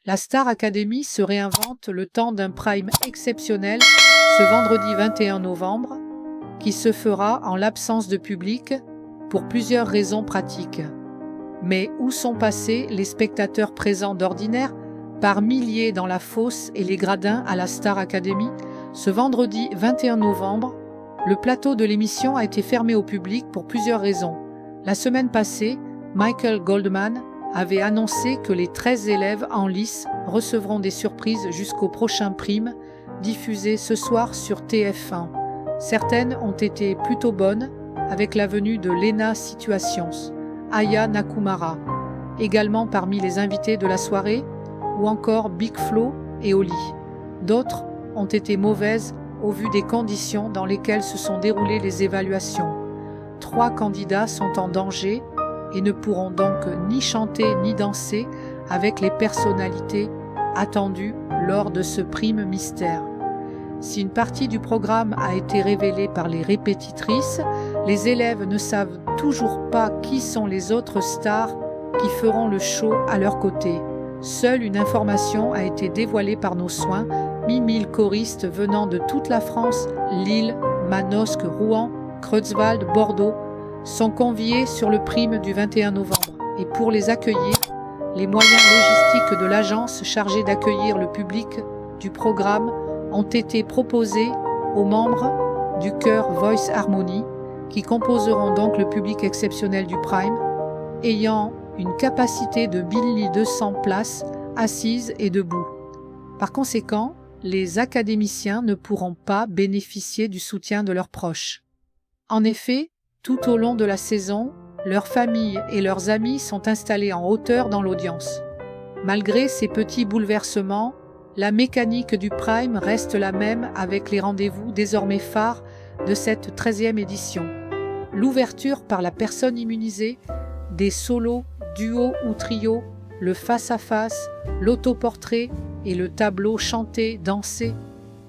La Star Academy se réinvente le temps d'un prime exceptionnel ce vendredi 21 novembre, qui se fera en l'absence de public pour plusieurs raisons pratiques. Mais où sont passés les spectateurs présents d'ordinaire par milliers dans la fosse et les gradins à la Star Academy? Ce vendredi 21 novembre, le plateau de l'émission a été fermé au public pour plusieurs raisons. La semaine passée, Michael Goldman avait annoncé que les 13 élèves en lice recevront des surprises jusqu'au prochain prime, diffusé ce soir sur TF1. Certaines ont été plutôt bonnes, avec la venue de Lena Situations, Aya Nakamura, également parmi les invités de la soirée, ou encore Big Flo et Oli. D'autres ont été mauvaises au vu des conditions dans lesquelles se sont déroulées les évaluations. 3 candidats sont en danger et ne pourront donc ni chanter ni danser avec les personnalités attendues lors de ce prime mystère. Si une partie du programme a été révélée par les répétitrices, les élèves ne savent toujours pas qui sont les autres stars qui feront le show à leur côté. Seule une information a été dévoilée par nos soins. 1000 choristes venant de toute la France, Lille, Manosque, Rouen, Creutzwald, Bordeaux, sont conviés sur le prime du 21 novembre. Et pour les accueillir, les moyens logistiques de l'agence chargée d'accueillir le public du programme ont été proposés aux membres du chœur Voice Harmony, qui composeront donc le public exceptionnel du Prime, ayant une capacité de 1200 places assises et debout. Par conséquent, les académiciens ne pourront pas bénéficier du soutien de leurs proches. En effet, tout au long de la saison, leurs familles et leurs amis sont installés en hauteur dans l'audience. Malgré ces petits bouleversements, la mécanique du Prime reste la même avec les rendez-vous désormais phares de cette 13e édition. L'ouverture par la personne immunisée, des solos, duos ou trios, le face-à-face, l'autoportrait et le tableau chanté, dansé.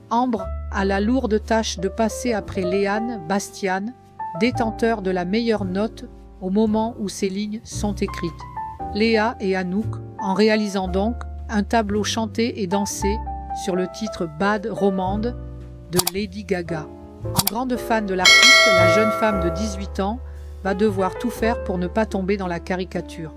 Ambre a la lourde tâche de passer après Léane, Bastiane, détenteur de la meilleure note au moment où ces lignes sont écrites. Léa et Anouk, en réalisant donc un tableau chanté et dansé sur le titre Bad Romande de Lady Gaga. En grande fan de l'artiste, la jeune femme de 18 ans va devoir tout faire pour ne pas tomber dans la caricature.